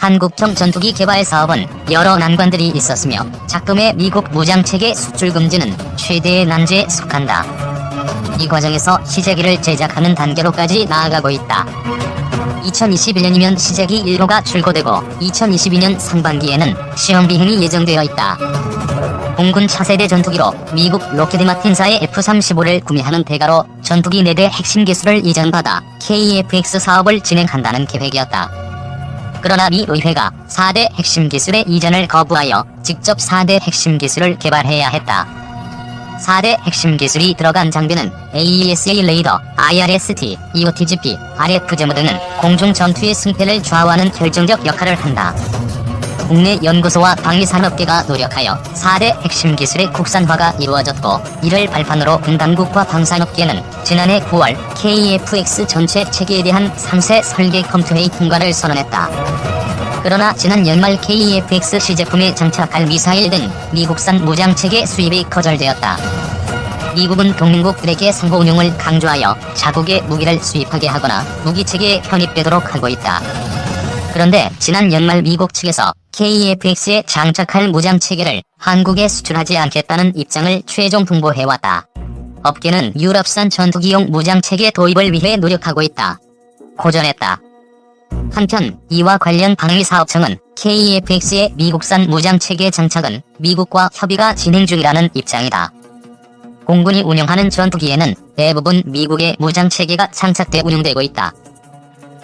한국형 전투기 개발 사업은 여러 난관들이 있었으며 작동의 미국 무장체계 수출 금지는 최대의 난제에 속한다. 이 과정에서 시제기를 제작하는 단계로까지 나아가고 있다. 2021년이면 시제기 1호가 출고되고 2022년 상반기에는 시험 비행이 예정되어 있다. 공군 차세대 전투기로 미국 로키드 마틴사의 F-35를 구매하는 대가로 전투기 4대 핵심 기술을 이전받아 KF-X 사업을 진행한다는 계획이었다. 그러나 미 의회가 4대 핵심 기술의 이전을 거부하여 직접 4대 핵심 기술을 개발해야 했다. 4대 핵심 기술이 들어간 장비는 AESA 레이더, IRST, EOTGP, RF제모 등은 공중 전투의 승패를 좌우하는 결정적 역할을 한다. 국내 연구소와 방위산업계가 노력하여 4대 핵심 기술의 국산화가 이루어졌고, 이를 발판으로 군당국과 방산업계는 지난해 9월 KF-X 전체 체계에 대한 3세 설계 검토회의 통과를 선언했다. 그러나 지난 연말 KF-X 시제품에 장착할 미사일 등 미국산 무장체계 수입이 거절되었다. 미국은 동맹국들에게 상호 운용을 강조하여 자국의 무기를 수입하게 하거나 무기체계에 편입되도록 하고 있다. 그런데 지난 연말 미국 측에서 KF-X에 장착할 무장체계를 한국에 수출하지 않겠다는 입장을 최종 통보해왔다. 업계는 유럽산 전투기용 무장체계 도입을 위해 노력하고 있다. 고전했다. 한편 이와 관련 방위사업청은 KF-X의 미국산 무장체계 장착은 미국과 협의가 진행 중이라는 입장이다. 공군이 운영하는 전투기에는 대부분 미국의 무장체계가 장착돼 운용되고 있다.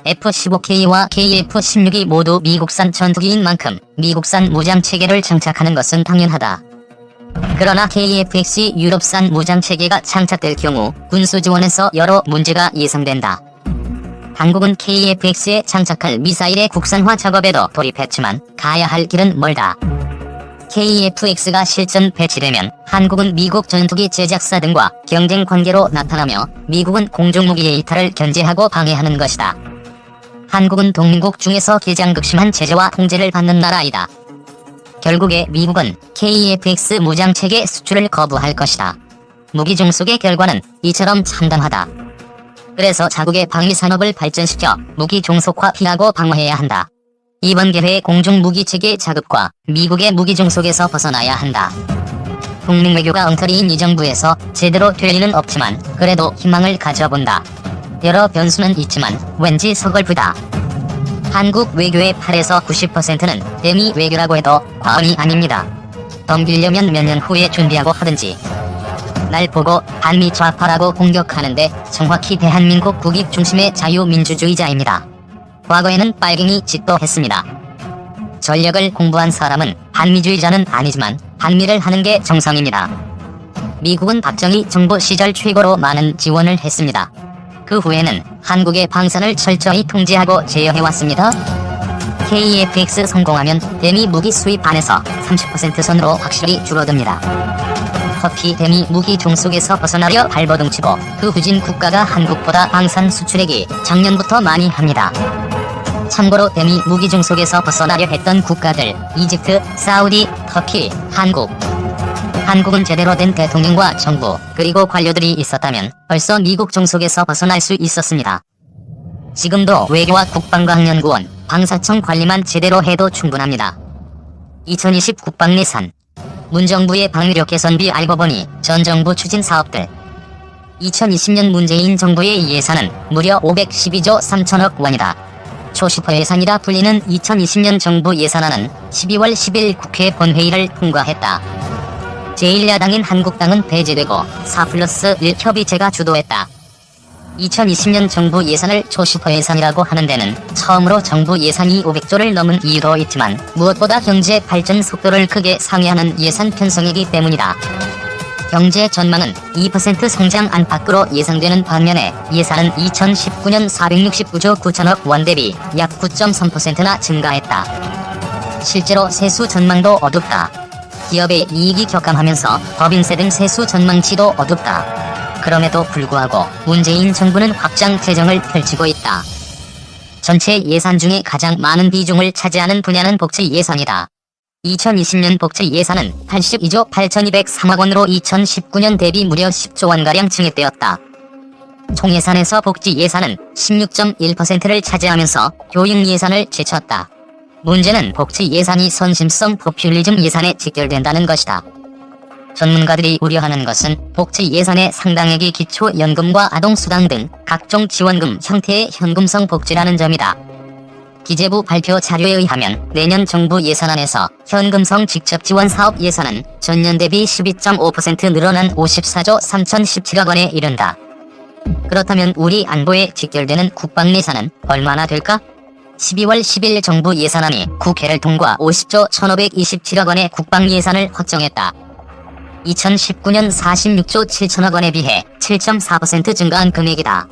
F-15K와 KF-16이 모두 미국산 전투기인 만큼 미국산 무장체계를 장착하는 것은 당연하다. 그러나 KF-X이 유럽산 무장체계가 장착될 경우 군수지원에서 여러 문제가 예상된다. 당국은 KF-X에 장착할 미사일의 국산화 작업에도 돌입했지만 가야 할 길은 멀다. KF-X가 실전 배치되면 한국은 미국 전투기 제작사 등과 경쟁 관계로 나타나며 미국은 공중무기의 이탈을 견제하고 방해하는 것이다. 한국은 동맹국 중에서 가장 극심한 제재와 통제를 받는 나라이다. 결국에 미국은 KF-X 무장체계 수출을 거부할 것이다. 무기 종속의 결과는 이처럼 참담하다. 그래서 자국의 방위산업을 발전시켜 무기 종속화 피하고 방어해야 한다. 이번 기회에 공중무기체계 자급과 미국의 무기 종속에서 벗어나야 한다. 동맹 외교가 엉터리인 이 정부에서 제대로 될 리는 없지만 그래도 희망을 가져본다. 여러 변수는 있지만 왠지 서글프다. 한국 외교의 8에서 90%는 대미 외교라고 해도 과언이 아닙니다. 덤비려면 몇 년 후에 준비하고 하든지. 날 보고 반미 좌파라고 공격하는데 정확히 대한민국 국익 중심의 자유민주주의자입니다. 과거에는 빨갱이 짓도 했습니다. 전력을 공부한 사람은 반미주의자는 아니지만 반미를 하는 게 정상입니다. 미국은 박정희 정부 시절 최고로 많은 지원을 했습니다. 그 후에는 한국의 방산을 철저히 통제하고 제어해왔습니다. KF-X 성공하면 대미 무기 수입 안에서 30% 선으로 확실히 줄어듭니다. 커피 대미 무기 종속에서 벗어나려 발버둥치고 그 후진 국가가 한국보다 방산 수출액이 작년부터 많이 합니다. 참고로 대미 무기 종속에서 벗어나려 했던 국가들 이집트, 사우디, 터키, 한국. 한국은 제대로 된 대통령과 정부 그리고 관료들이 있었다면 벌써 미국 종속에서 벗어날 수 있었습니다. 지금도 외교와 국방과학연구원, 방사청 관리만 제대로 해도 충분합니다. 2020 국방예산 문정부의 방위력 개선비 알고 보니 전 정부 추진 사업들 2020년 문재인 정부의 예산은 무려 512조 3천억 원이다. 초슈퍼 예산이라 불리는 2020년 정부 예산안은 12월 10일 국회 본회의를 통과했다. 제1야당인 한국당은 배제되고 4+1 협의체가 주도했다. 2020년 정부 예산을 초슈퍼 예산이라고 하는 데는 처음으로 정부 예산이 500조를 넘은 이유도 있지만 무엇보다 경제 발전 속도를 크게 상회하는 예산 편성이기 때문이다. 경제 전망은 2% 성장 안팎으로 예상되는 반면에 예산은 2019년 469조 9천억 원 대비 약 9.3%나 증가했다. 실제로 세수 전망도 어둡다. 기업의 이익이 격감하면서 법인세 등 세수 전망치도 어둡다. 그럼에도 불구하고 문재인 정부는 확장 재정을 펼치고 있다. 전체 예산 중에 가장 많은 비중을 차지하는 분야는 복지 예산이다. 2020년 복지 예산은 82조 8,203억 원으로 2019년 대비 무려 10조 원가량 증액되었다. 총 예산에서 복지 예산은 16.1%를 차지하면서 교육 예산을 제쳤다. 문제는 복지 예산이 선심성 포퓰리즘 예산에 직결된다는 것이다. 전문가들이 우려하는 것은 복지 예산의 상당액이 기초연금과 아동수당 등 각종 지원금 형태의 현금성 복지라는 점이다. 기재부 발표 자료에 의하면 내년 정부 예산안에서 현금성 직접지원 사업 예산은 전년 대비 12.5% 늘어난 54조 3,017억 원에 이른다. 그렇다면 우리 안보에 직결되는 국방 예산은 얼마나 될까? 12월 10일 정부 예산안이 국회를 통과 50조 1,527억 원의 국방 예산을 확정했다. 2019년 46조 7천억 원에 비해 7.4% 증가한 금액이다.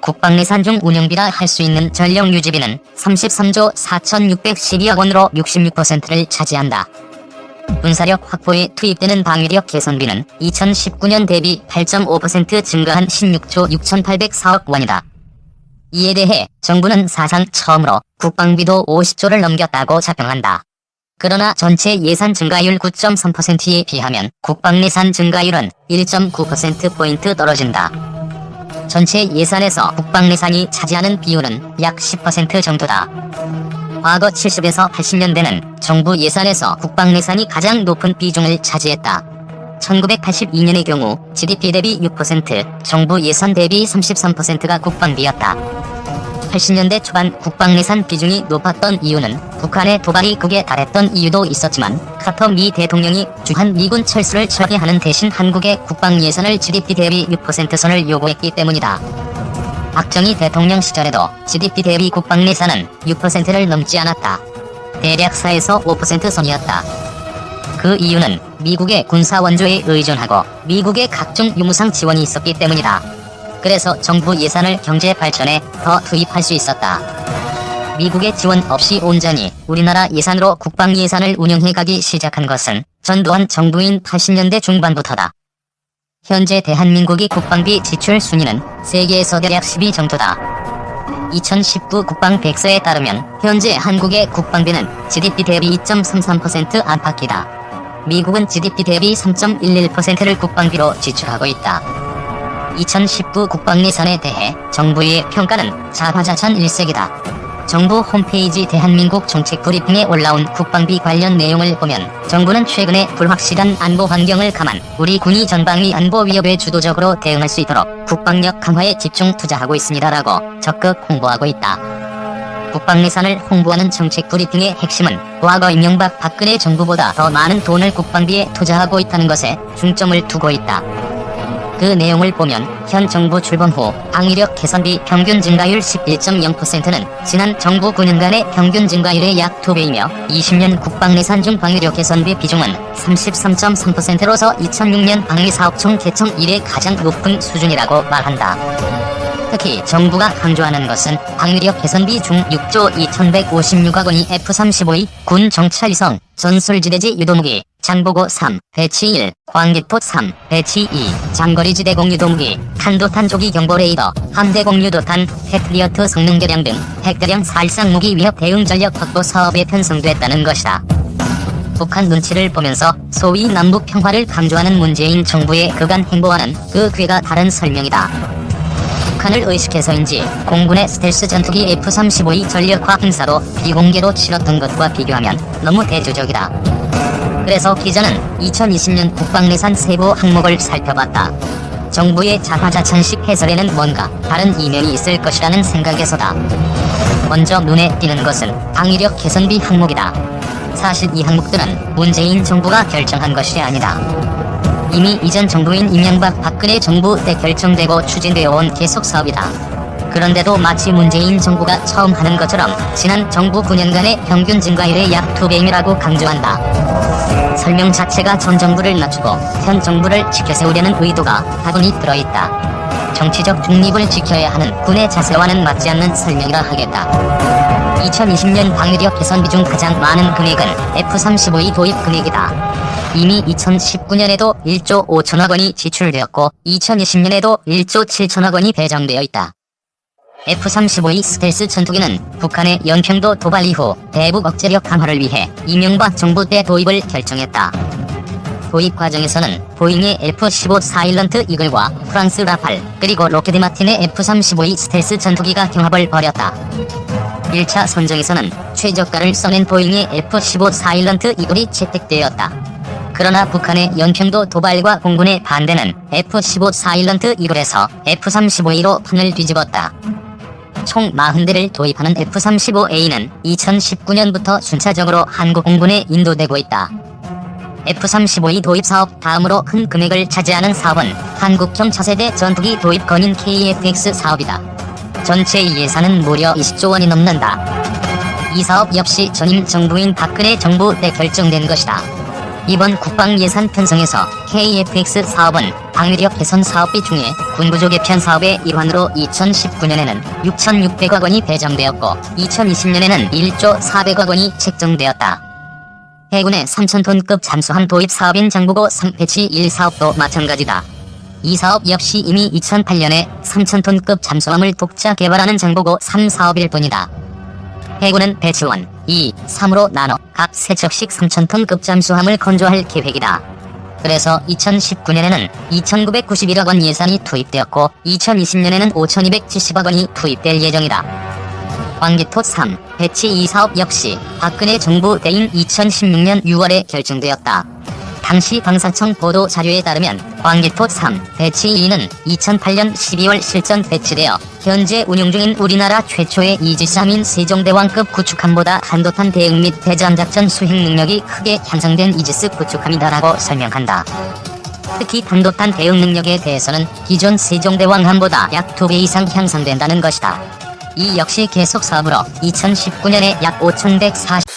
국방 예산 중 운영비라 할 수 있는 전력 유지비는 33조 4,612억 원으로 66%를 차지한다. 군사력 확보에 투입되는 방위력 개선비는 2019년 대비 8.5% 증가한 16조 6,804억 원이다. 이에 대해 정부는 사상 처음으로 국방비도 50조를 넘겼다고 자평한다. 그러나 전체 예산 증가율 9.3%에 비하면 국방 예산 증가율은 1.9%포인트 떨어진다. 전체 예산에서 국방 예산이 차지하는 비율은 약 10% 정도다. 과거 70에서 80년대는 정부 예산에서 국방 예산이 가장 높은 비중을 차지했다. 1982년의 경우 GDP 대비 6%, 정부 예산 대비 33%가 국방비였다. 80년대 초반 국방 예산 비중이 높았던 이유는 북한의 도발이 극에 달했던 이유도 있었지만 카터 미 대통령이 주한 미군 철수를 처리하는 대신 한국의 국방 예산을 GDP 대비 6% 선을 요구했기 때문이다. 박정희 대통령 시절에도 GDP 대비 국방 예산은 6%를 넘지 않았다. 대략 4에서 5% 선이었다. 그 이유는 미국의 군사 원조에 의존하고 미국의 각종 유무상 지원이 있었기 때문이다. 그래서 정부 예산을 경제 발전에 더 투입할 수 있었다. 미국의 지원 없이 온전히 우리나라 예산으로 국방 예산을 운영해가기 시작한 것은 전두환 정부인 80년대 중반부터다. 현재 대한민국이 국방비 지출 순위는 세계에서 대략 10위 정도다. 2019 국방백서에 따르면 현재 한국의 국방비는 GDP 대비 2.33% 안팎이다. 미국은 GDP 대비 3.11%를 국방비로 지출하고 있다. 2019 국방 예산에 대해 정부의 평가는 자화자찬일색이다. 정부 홈페이지 대한민국 정책 브리핑에 올라온 국방비 관련 내용을 보면 정부는 최근에 불확실한 안보 환경을 감안 우리 군이 전방위 안보 위협에 주도적으로 대응할 수 있도록 국방력 강화에 집중 투자하고 있습니다라고 적극 홍보하고 있다. 국방 예산을 홍보하는 정책 브리핑의 핵심은 과거 이명박 박근혜 정부보다 더 많은 돈을 국방비에 투자하고 있다는 것에 중점을 두고 있다. 그 내용을 보면 현 정부 출범 후 방위력 개선비 평균 증가율 11.0%는 지난 정부 9년간의 평균 증가율의 약 2배이며 20년 국방 예산 중 방위력 개선비 비중은 33.3%로서 2006년 방위사업청 개청 이래 가장 높은 수준이라고 말한다. 특히 정부가 강조하는 것은 방위력 개선비 중 6조 2,156억 원이 F-35E, 군 정찰위성, 전술지대지 유도무기, 장보고 3, 배치 1, 광개토 3, 배치 2, 장거리지대 공유도무기, 탄도탄 조기 경보 레이더, 함대 공유도탄, 패트리어트 성능 개량 등 핵대량 살상 무기 위협 대응 전력 확보 사업에 편성됐다는 것이다. 북한 눈치를 보면서 소위 남북 평화를 강조하는 문재인 정부의 그간 행보와는 그 궤가 다른 설명이다. 북한을 의식해서인지 공군의 스텔스 전투기 F-35E 전력화 행사도 비공개로 치렀던 것과 비교하면 너무 대조적이다. 그래서 기자는 2020년 국방예산 세부 항목을 살펴봤다. 정부의 자화자찬식 해설에는 뭔가 다른 이면이 있을 것이라는 생각에서다. 먼저 눈에 띄는 것은 방위력 개선비 항목이다. 사실 이 항목들은 문재인 정부가 결정한 것이 아니다. 이미 이전 정부인 이명박 박근혜 정부 때 결정되고 추진되어 온 계속사업이다. 그런데도 마치 문재인 정부가 처음 하는 것처럼 지난 정부 9년간의 평균 증가율의 약 2배임이라고 강조한다. 설명 자체가 전 정부를 낮추고 현 정부를 지켜세우려는 의도가 다분히 들어있다. 정치적 중립을 지켜야 하는 군의 자세와는 맞지 않는 설명이라 하겠다. 2020년 방위력 개선비 중 가장 많은 금액은 F-35E 도입 금액이다. 이미 2019년에도 1조 5천억 원이 지출되었고 2020년에도 1조 7천억 원이 배정되어 있다. F-35E 스텔스 전투기는 북한의 연평도 도발 이후 대북 억제력 강화를 위해 이명박 정부 때 도입을 결정했다. 도입 과정에서는 보잉의 F-15 사일런트 이글과 프랑스 라팔 그리고 로켓 마틴의 F-35E 스텔스 전투기가 경합을 벌였다. 1차 선정에서는 최저가를 써낸 보잉의 F-15 사일런트 이글이 채택되었다. 그러나 북한의 연평도 도발과 공군의 반대는 F-15 사일런트 이글에서 F-35A로 판을 뒤집었다. 총 40대를 도입하는 F-35A는 2019년부터 순차적으로 한국 공군에 인도되고 있다. F-35A 도입 사업 다음으로 큰 금액을 차지하는 사업은 한국형 차세대 전투기 도입 건인 KF-X 사업이다. 전체 예산은 무려 20조 원이 넘는다. 이 사업 역시 전임 정부인 박근혜 정부 때 결정된 것이다. 이번 국방 예산 편성에서 KF-X 사업은 방위력 개선 사업비 중에 군구조 개편 사업의 일환으로 2019년에는 6,600억 원이 배정되었고 2020년에는 1조 400억 원이 책정되었다. 해군의 3,000톤급 잠수함 도입 사업인 장보고 3 배치 1 사업도 마찬가지다. 이 사업 역시 이미 2008년에 3,000톤급 잠수함을 독자 개발하는 장보고 3 사업일 뿐이다. 해군은 배치 1, 2, 3으로 나눠 각 3척씩 3,000톤급 잠수함을 건조할 계획이다. 그래서 2019년에는 2,991억 원 예산이 투입되었고 2020년에는 5,270억 원이 투입될 예정이다. 광개토 3, 배치 2 사업 역시 박근혜 정부 때인 2016년 6월에 결정되었다. 당시 방사청 보도 자료에 따르면 광개토 3, 배치 2는 2008년 12월 실전 배치되어 현재 운용 중인 우리나라 최초의 이지스함인 세종대왕급 구축함보다 한도탄 대응 및 대전작전 수행 능력이 크게 향상된 이지스 구축함이다라고 설명한다. 특히 한도탄 대응 능력에 대해서는 기존 세종대왕함보다 약 2배 이상 향상된다는 것이다. 이 역시 계속 사업으로 2019년에 약 5,140